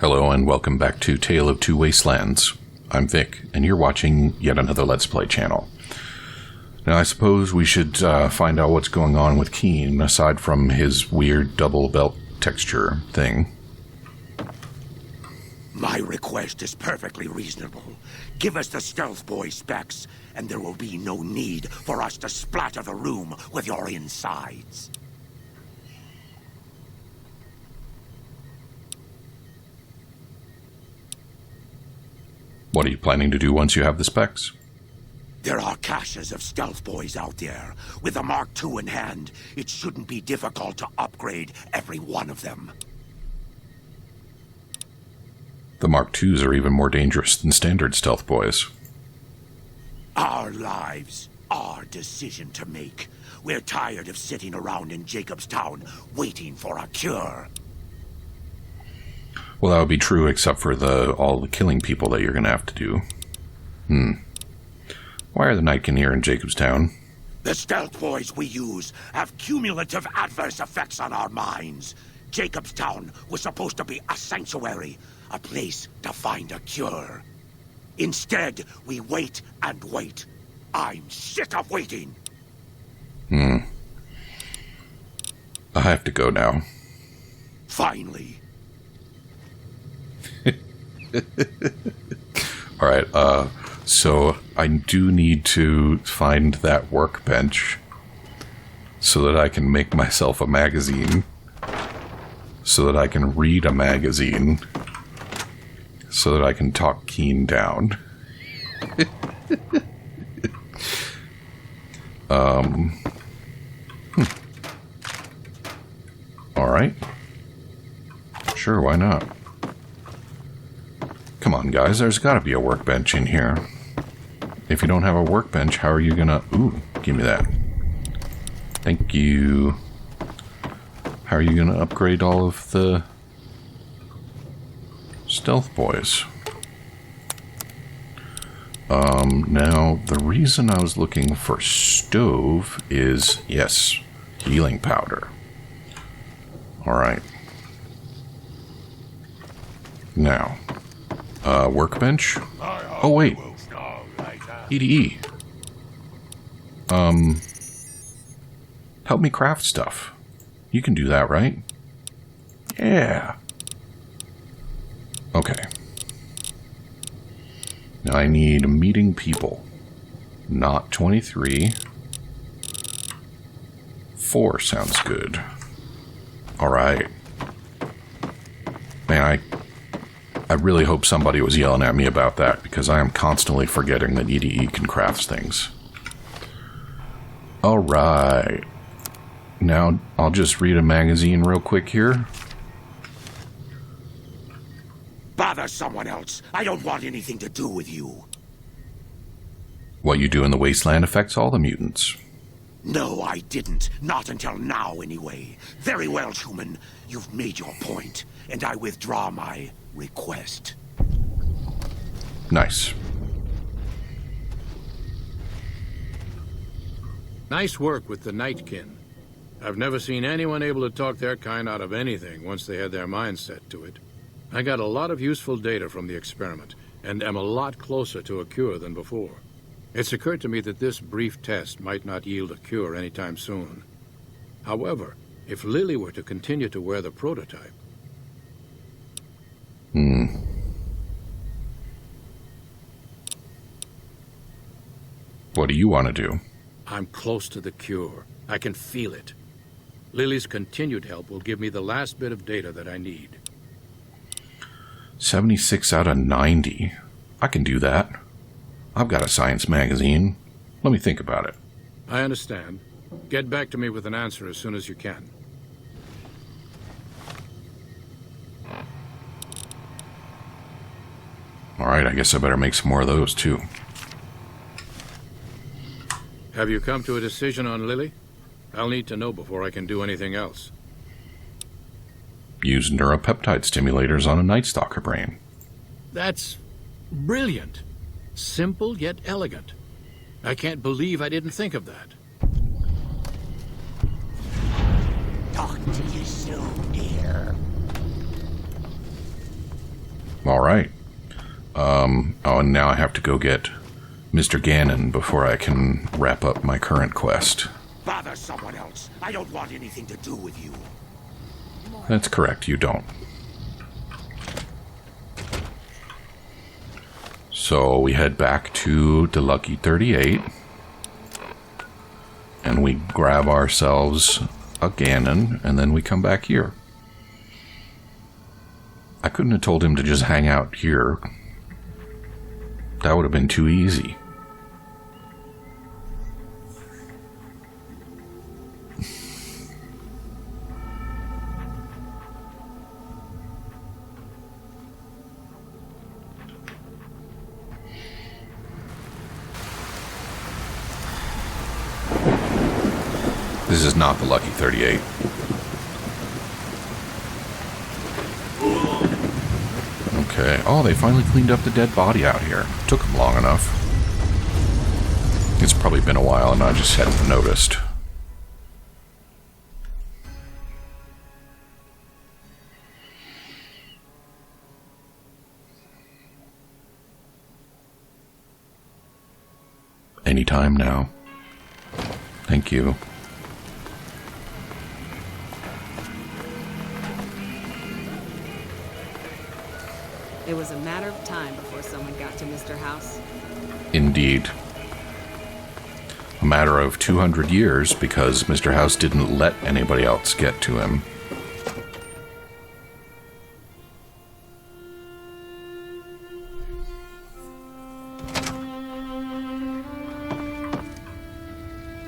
Hello and welcome back to Tale of Two Wastelands. I'm Vic, and you're watching yet another Let's Play channel. Now I suppose we should find out what's going on with Keen, aside from his weird double belt texture thing. My request is perfectly reasonable. Give us the stealth boy specs, and there will be no need for us to splatter the room with your insides. What are you planning to do once you have the specs? There are caches of stealth boys out there. With a Mark II in hand, it shouldn't be difficult to upgrade every one of them. The Mark IIs are even more dangerous than standard stealth boys. Our lives, our decision to make. We're tired of sitting around in Jacobstown waiting for a cure. Well, that would be true except for all the killing people that you're going to have to do. Why are the Nightkin here in Jacobstown? The stealth boys we use have cumulative adverse effects on our minds. Jacobstown was supposed to be a sanctuary, a place to find a cure. Instead, we wait and wait. I'm sick of waiting. I have to go now. Finally. Alright, so I do need to find that workbench so that I can make myself a magazine, so that I can read a magazine, so that I can talk Keen down. Alright. Sure, why not? Come on, guys, there's got to be a workbench in here. If you don't have a workbench, how are you gonna... Ooh, give me that. Thank you. How are you gonna upgrade all of the stealth boys? Now, the reason I was looking for stove is, yes, healing powder. Alright. Now... workbench? Oh, wait. TTW. Help me craft stuff. You can do that, right? Yeah. Okay. Now I need meeting people. Not 23. 4 sounds good. Alright. Man, I really hope somebody was yelling at me about that, because I am constantly forgetting that EDE can craft things. Alright. Now, I'll just read a magazine real quick here. Bother someone else. I don't want anything to do with you. What you do in the wasteland affects all the mutants. No, I didn't. Not until now, anyway. Very well, human. You've made your point, and I withdraw my request. Nice. Nice work with the Nightkin. I've never seen anyone able to talk their kind out of anything once they had their mind set to it. I got a lot of useful data from the experiment, and am a lot closer to a cure than before. It's occurred to me that this brief test might not yield a cure anytime soon. However, if Lily were to continue to wear the prototype... What do you want to do? I'm close to the cure. I can feel it. Lily's continued help will give me the last bit of data that I need. 76 out of 90. I can do that. I've got a science magazine. Let me think about it. I understand. Get back to me with an answer as soon as you can. Alright, I guess I better make some more of those, too. Have you come to a decision on Lily? I'll need to know before I can do anything else. Use neuropeptide stimulators on a Night Stalker brain. That's brilliant. Simple yet elegant. I can't believe I didn't think of that. Talk to you soon, dear. Alright. Oh, and now I have to go get Mr. Gannon before I can wrap up my current quest. Bother someone else. I don't want anything to do with you. That's correct, you don't. So we head back to the Lucky 38. And we grab ourselves a Ganon, and then we come back here. I couldn't have told him to just hang out here. That would have been too easy. This is not the Lucky 38. Okay. Oh, they finally cleaned up the dead body out here. Took them long enough. It's probably been a while and I just hadn't noticed. Anytime now. Thank you. It was a matter of time before someone got to Mr. House. Indeed. A matter of 200 years because Mr. House didn't let anybody else get to him.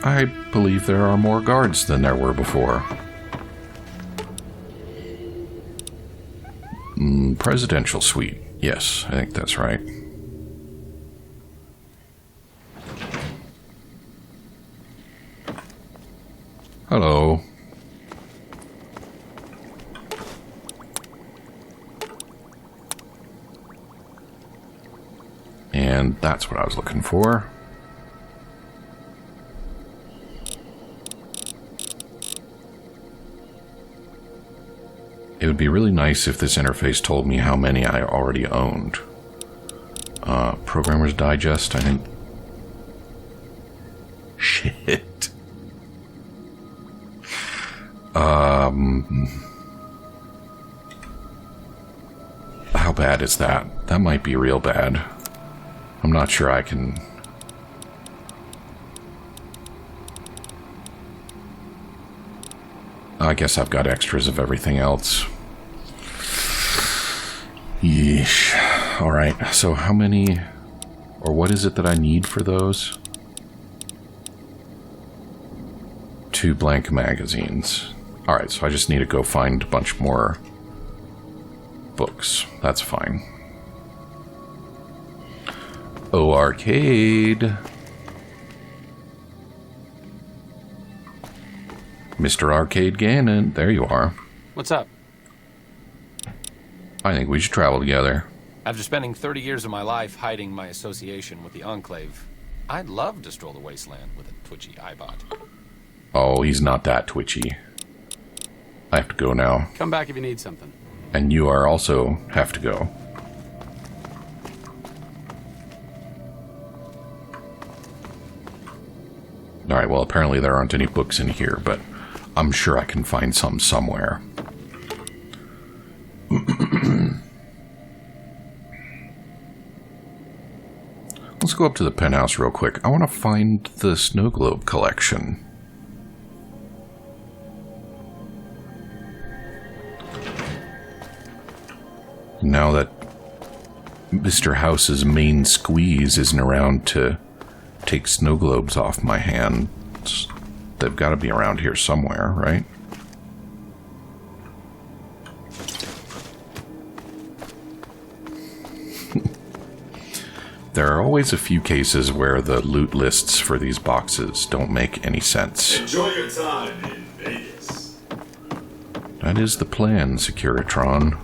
I believe there are more guards than there were before. Presidential suite. Yes, I think that's right. Hello. And that's what I was looking for. It would be really nice if this interface told me how many I already owned. Programmer's Digest, I think. Shit. How bad is that? That might be real bad. I'm not sure I can... I guess I've got extras of everything else. Yeesh. Alright, so how many... or what is it that I need for those? 2 blank magazines. Alright, so I just need to go find a bunch more books. That's fine. Oh, arcade! Mr. Arcade Gannon, there you are. What's up? I think we should travel together. After spending 30 years of my life hiding my association with the Enclave, I'd love to stroll the wasteland with a twitchy eyebot. Oh, he's not that twitchy. I have to go now. Come back if you need something. And you are also have to go. Alright, well, apparently there aren't any books in here, but I'm sure I can find some somewhere. Let's go up to the penthouse real quick. I want to find the snow globe collection. Now that Mr. House's main squeeze isn't around to take snow globes off my hands, they've got to be around here somewhere, right? There are always a few cases where the loot lists for these boxes don't make any sense. Enjoy your time in Vegas. That is the plan, Securitron.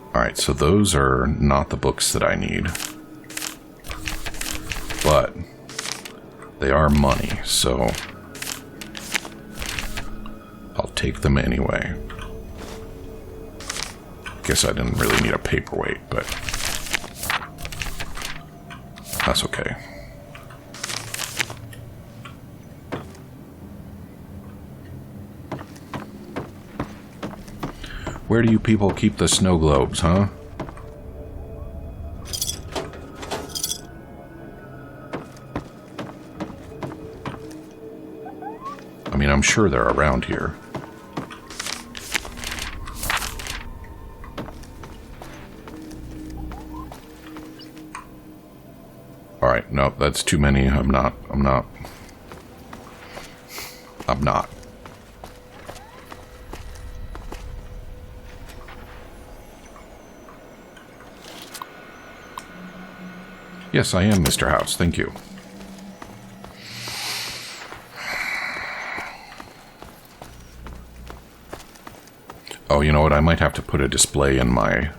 Alright, so those are not the books that I need. But they are money, so I'll take them anyway. Guess I didn't really need a paperweight, but that's okay. Where do you people keep the snow globes, huh? I mean, I'm sure they're around here. Alright, no, that's too many. I'm not. Yes, I am Mr. House, thank you. Oh, you know what? I might have to put a display in my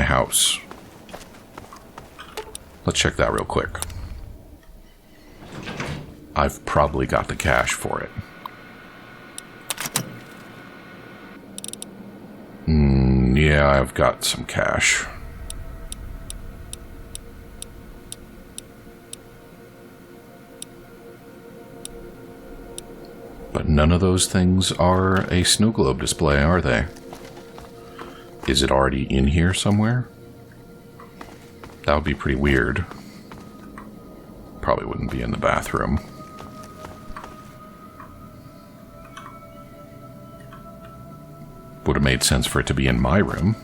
house. Let's check that real quick. I've probably got the cash for it. Yeah, I've got some cash. But none of those things are a snow globe display, are they? Is it already in here somewhere? That would be pretty weird. Probably wouldn't be in the bathroom. Would have made sense for it to be in my room.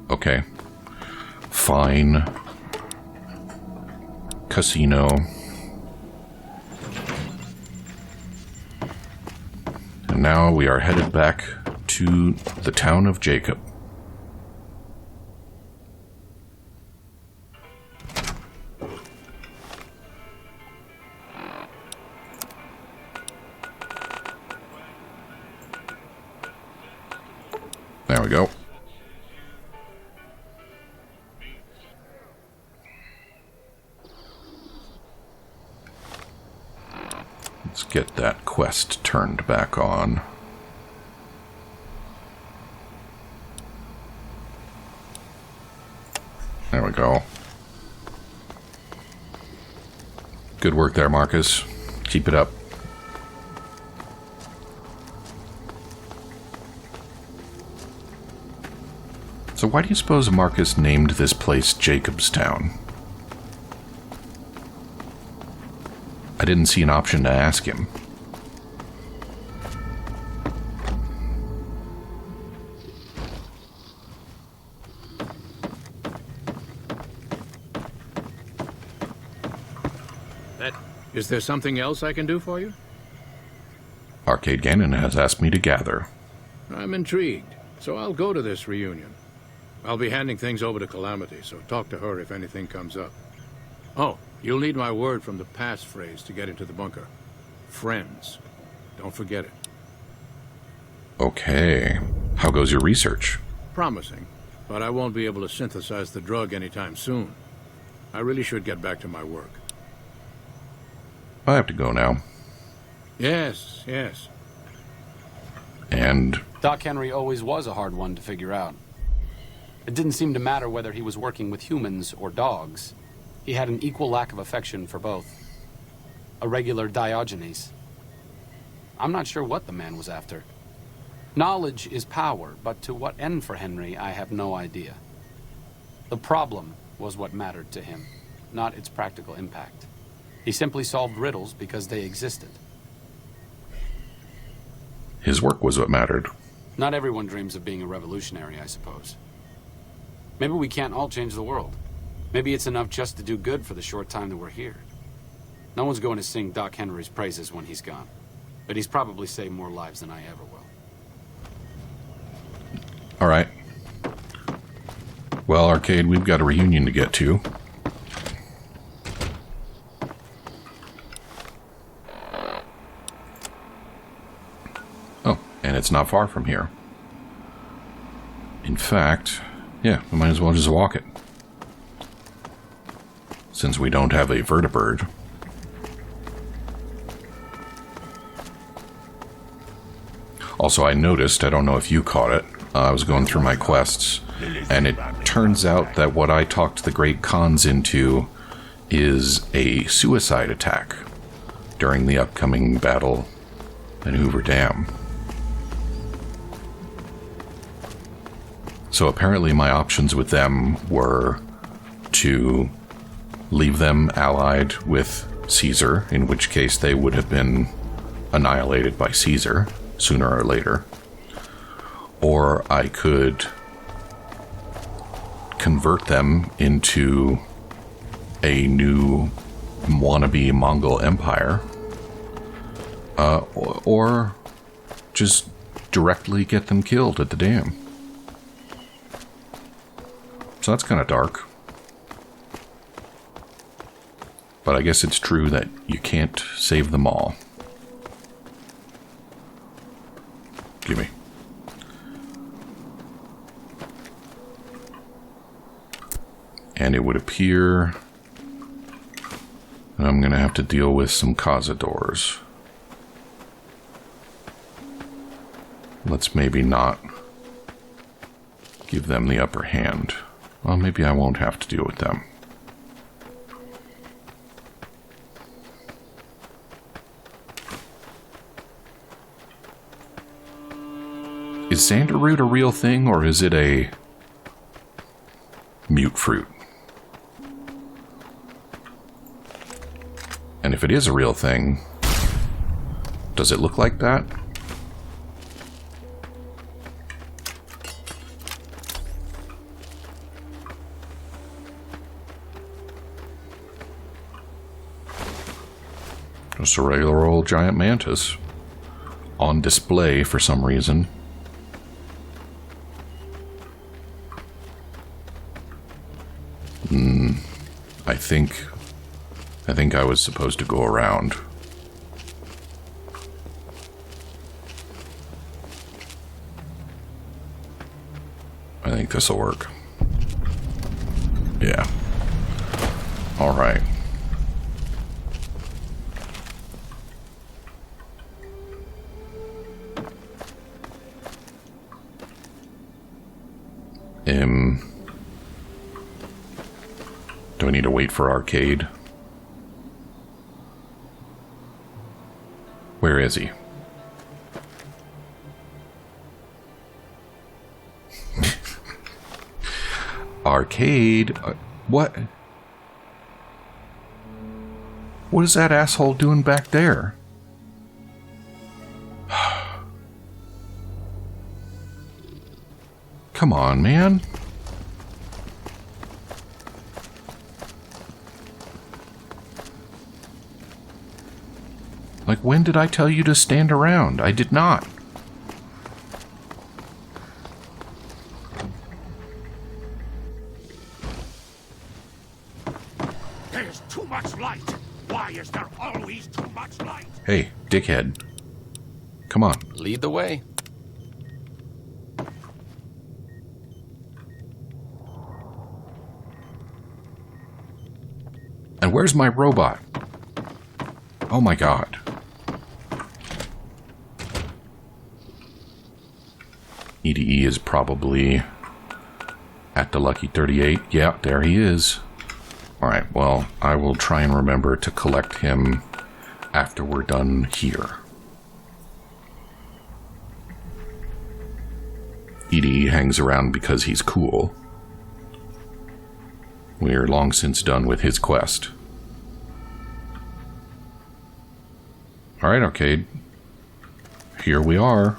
Okay. Fine. Casino. And now we are headed back to the town of Jacob. There we go. Let's get that quest turned back on. There we go. Good work there, Marcus. Keep it up. So why do you suppose Marcus named this place Jacobstown? I didn't see an option to ask him. Is there something else I can do for you? Arcade Gannon has asked me to gather. I'm intrigued, so I'll go to this reunion. I'll be handing things over to Calamity, so talk to her if anything comes up. Oh, you'll need my word from the passphrase to get into the bunker. Friends. Don't forget it. Okay. How goes your research? Promising, but I won't be able to synthesize the drug anytime soon. I really should get back to my work. I have to go now. Yes, yes. And Doc Henry always was a hard one to figure out. It didn't seem to matter whether he was working with humans or dogs. He had an equal lack of affection for both. A regular Diogenes. I'm not sure what the man was after. Knowledge is power, but to what end for Henry, I have no idea. The problem was what mattered to him, not its practical impact. He simply solved riddles because they existed. his work was what mattered. Not everyone dreams of being a revolutionary, I suppose. Maybe we can't all change the world. Maybe it's enough just to do good for the short time that we're here. No one's going to sing Doc Henry's praises when he's gone. But he's probably saved more lives than I ever will. All right. Well, Arcade, we've got a reunion to get to. Oh, and it's not far from here. In fact, yeah, we might as well just walk it. Since we don't have a vertibird. Also, I noticed, I don't know if you caught it, I was going through my quests, and it turns out that what I talked the Great Khans into is a suicide attack during the upcoming battle in Hoover Dam. So apparently my options with them were to leave them allied with Caesar, in which case they would have been annihilated by Caesar sooner or later, or I could convert them into a new wannabe Mongol empire, or just directly get them killed at the dam. So that's kind of dark. But I guess it's true that you can't save them all. Gimme. And it would appear that I'm going to have to deal with some cazadors. Let's maybe not give them the upper hand. Well, maybe I won't have to deal with them. Is Xanderroot a real thing, or is it a mute fruit? And if it is a real thing, does it look like that? Just a regular old giant mantis on display for some reason. I think I was supposed to go around. I think this will work. Yeah. All right. Do I need to wait for arcade? Where is he? Arcade? What? What is that asshole doing back there? Come on, man. Like, when did I tell you to stand around? I did not. There's too much light. Why is there always too much light? Hey, dickhead. Come on. Lead the way. And where's my robot? Oh my god. EDE is probably at the Lucky 38. Yeah, there he is. Alright, well, I will try and remember to collect him after we're done here. EDE hangs around because he's cool. We're long since done with his quest. Alright, Arcade. Here we are.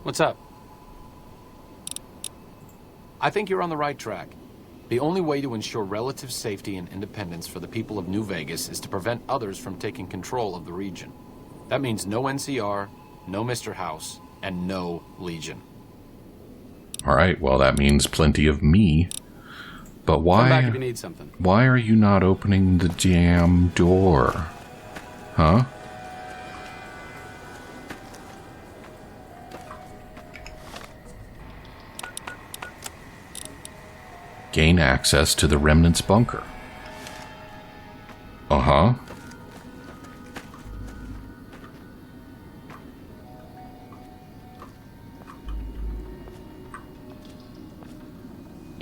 What's up? I think you're on the right track. The only way to ensure relative safety and independence for the people of New Vegas is to prevent others from taking control of the region. That means no NCR, no Mr. House, and no Legion. Alright, well that means plenty of me. But why... Come back if you need something. Why are you not opening the damn door? Huh? Gain access to the Remnant's bunker. Uh-huh.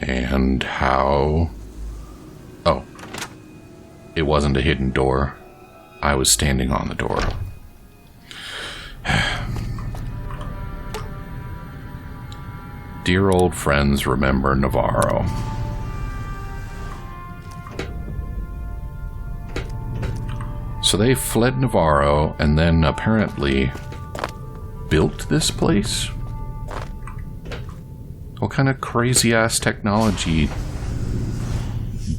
And how... Oh. It wasn't a hidden door. I was standing on the door. Dear old friends remember Navarro. So they fled Navarro and then apparently built this place? What kind of crazy-ass technology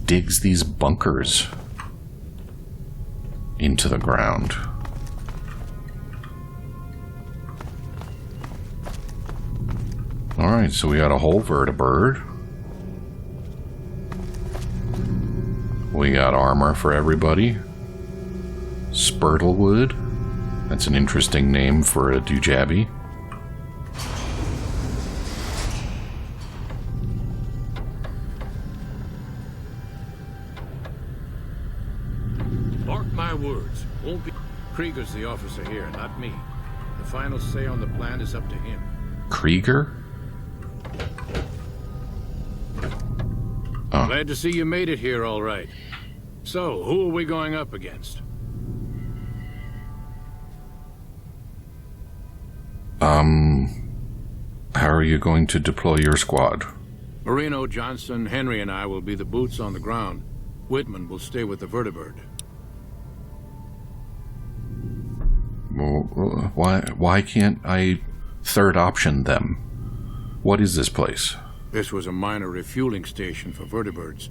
digs these bunkers into the ground? Alright, so we got a whole vertibird. We got armor for everybody. Spurtlewood. That's an interesting name for a Dujabby. Mark my words. Won't be... Krieger's the officer here, not me. The final say on the plan is up to him. Krieger? Oh. Glad to see you made it here all right. So, who are we going up against? How are you going to deploy your squad? Marino, Johnson, Henry, and I will be the boots on the ground. Whitman will stay with the vertibird. Why can't I third option them? What is this place? This was a minor refueling station for vertibirds.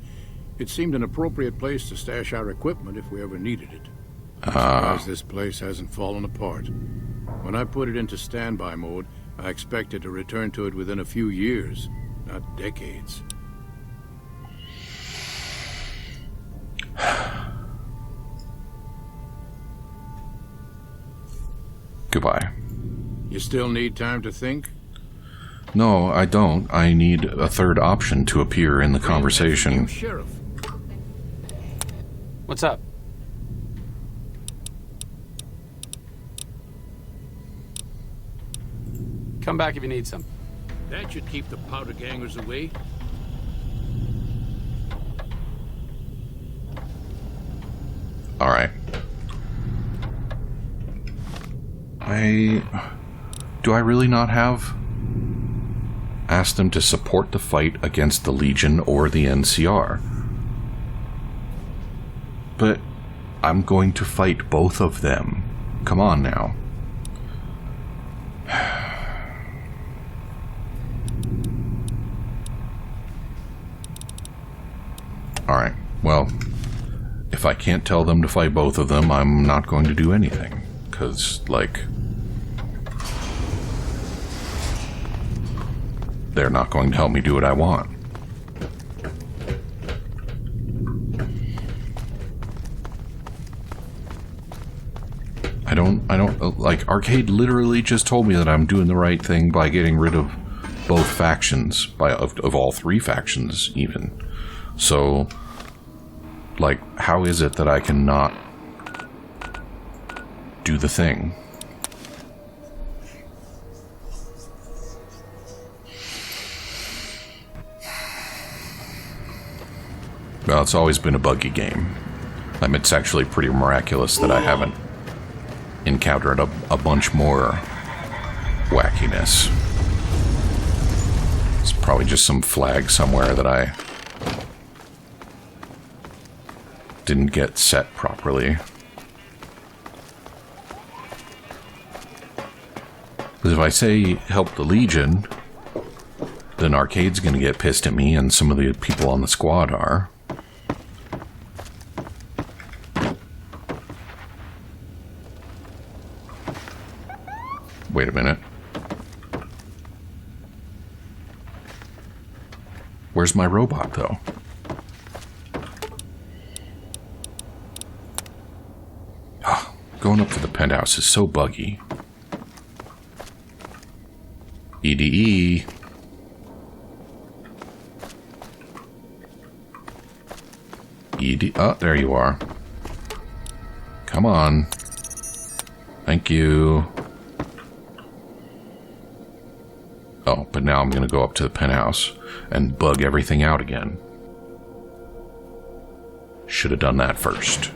It seemed an appropriate place to stash our equipment if we ever needed it. I'm surprised this place hasn't fallen apart. When I put it into standby mode, I expected to return to it within a few years, not decades. Goodbye. You still need time to think? No, I don't. I need a third option to appear in the conversation. Sheriff. What's up? Come back if you need some. That should keep the powder gangers away. All right. Do I really not have asked them to support the fight against the Legion or the NCR? But I'm going to fight both of them. Come on now. Alright, well, if I can't tell them to fight both of them, I'm not going to do anything. Because, like, they're not going to help me do what I want. I don't, like, Arcade literally just told me that I'm doing the right thing by getting rid of both factions, of all three factions, even. So, like, how is it that I cannot do the thing? Well, it's always been a buggy game. I mean, it's actually pretty miraculous that I haven't encountered a bunch more wackiness. It's probably just some flag somewhere that I didn't get set properly. Because if I say help the Legion, then Arcade's gonna get pissed at me, and some of the people on the squad are. Wait a minute. Where's my robot, though? Oh, going up to the penthouse is so buggy. EDE. ED. Oh, there you are. Come on. Thank you. Oh, but now I'm going to go up to the penthouse and bug everything out again. Should have done that first.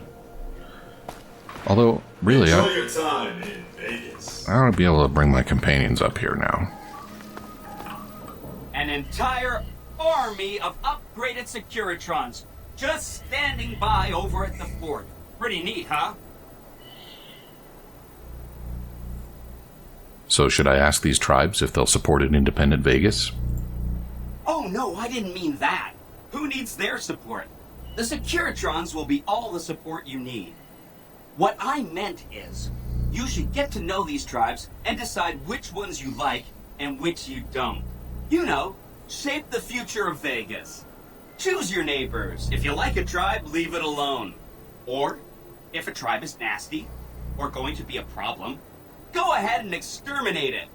Although, really, Enjoy your time in Vegas. I ought to be able to bring my companions up here now. An entire army of upgraded Securitrons just standing by over at the fort. Pretty neat, huh? So should I ask these tribes if they'll support an independent Vegas? Oh no, I didn't mean that. Who needs their support? The Securitrons will be all the support you need. What I meant is, you should get to know these tribes and decide which ones you like and which you don't. You know, shape the future of Vegas. Choose your neighbors. If you like a tribe, leave it alone. Or, if a tribe is nasty, or going to be a problem, go ahead and exterminate it.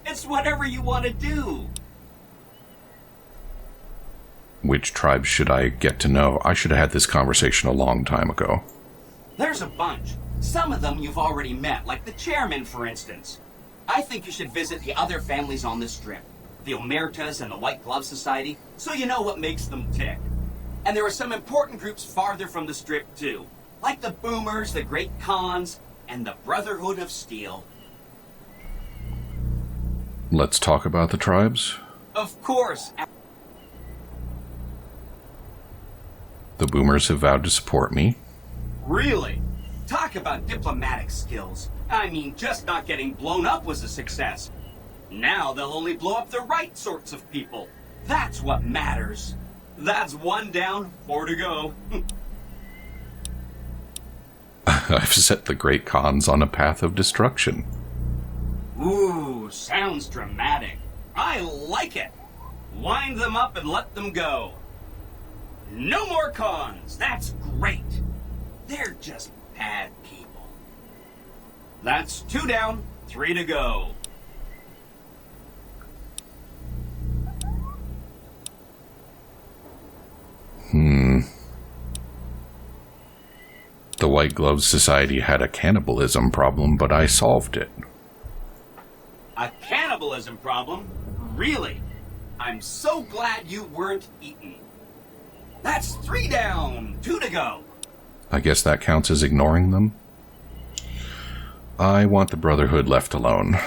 It's whatever you want to do. Which tribes should I get to know? I should have had this conversation a long time ago. There's a bunch. Some of them you've already met, like the chairman, for instance. I think you should visit the other families on this strip. The Omertas and the White Glove Society, so you know what makes them tick. And there are some important groups farther from the strip, too. Like the Boomers, the Great Khans, and the Brotherhood of Steel. Let's talk about the tribes. Of course. The Boomers have vowed to support me. Really? Talk about diplomatic skills. I mean, just not getting blown up was a success. Now they'll only blow up the right sorts of people. That's what matters. That's 1 down, 4 to go. I've set the Great Khans on a path of destruction. Ooh, sounds dramatic. I like it. Wind them up and let them go. No more cons. That's great. They're just bad people. That's 2 down, 3 to go. The White Glove Society had a cannibalism problem, but I solved it. A cannibalism problem? Really? I'm so glad you weren't eaten. That's 3 down, 2 to go. I guess that counts as ignoring them. I want the Brotherhood left alone.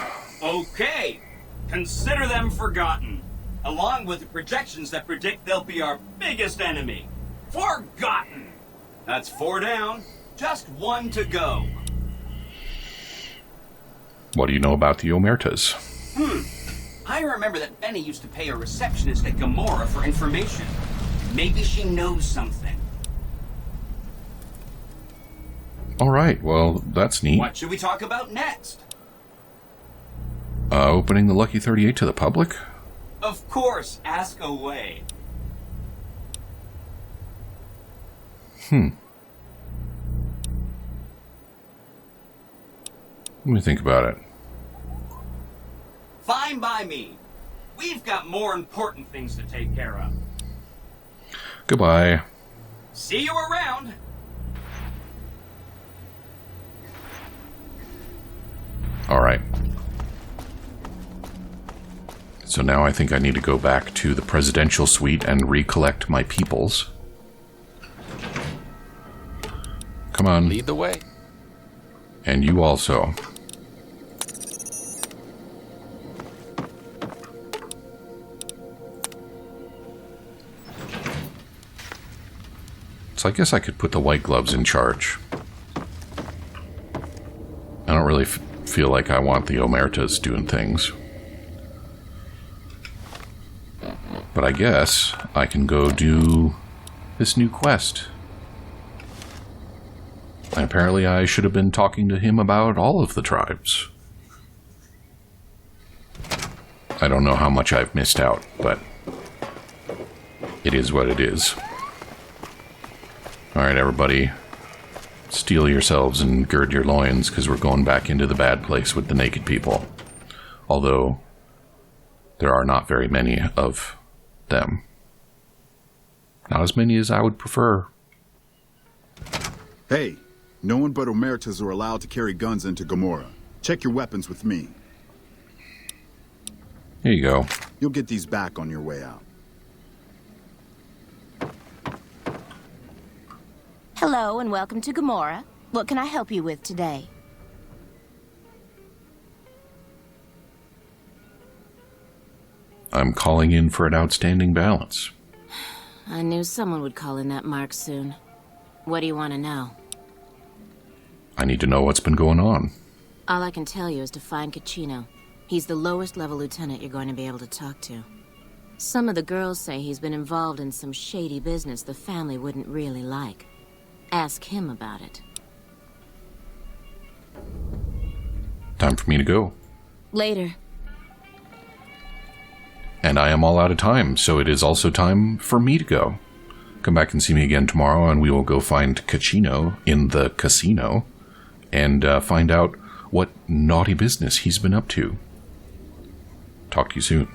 Okay. Consider them forgotten. Along with the projections that predict they'll be our biggest enemy. Forgotten. That's 4 down, just 1 to go. What do you know about the Omertas? I remember that Benny used to pay a receptionist at Gamora for information. Maybe she knows something. Alright, well, that's neat. What should we talk about next? Opening the Lucky 38 to the public? Of course, ask away. Let me think about it. Fine by me. We've got more important things to take care of. Goodbye. See you around. Alright. So now I think I need to go back to the presidential suite and recollect my peoples. Come on. Lead the way. And you also. So I guess I could put the White Gloves in charge. I don't really feel like I want the Omertas doing things. But I guess I can go do this new quest. And apparently I should have been talking to him about all of the tribes. I don't know how much I've missed out, but it is what it is. Alright, everybody. Steel yourselves and gird your loins, because we're going back into the bad place with the naked people. Although, there are not very many of them. Not as many as I would prefer. Hey, no one but Omertas are allowed to carry guns into Gomorrah. Check your weapons with me. Here you go. You'll get these back on your way out. Hello and welcome to Gomorrah. What can I help you with today? I'm calling in for an outstanding balance. I knew someone would call in that mark soon. What do you want to know? I need to know what's been going on. All I can tell you is to find Caccino. He's the lowest level lieutenant you're going to be able to talk to. Some of the girls say he's been involved in some shady business the family wouldn't really like. Ask him about it. Time for me to go. Later. And I am all out of time, so it is also time for me to go. Come back and see me again tomorrow, and we will go find Caccino in the casino and find out what naughty business he's been up to. Talk to you soon.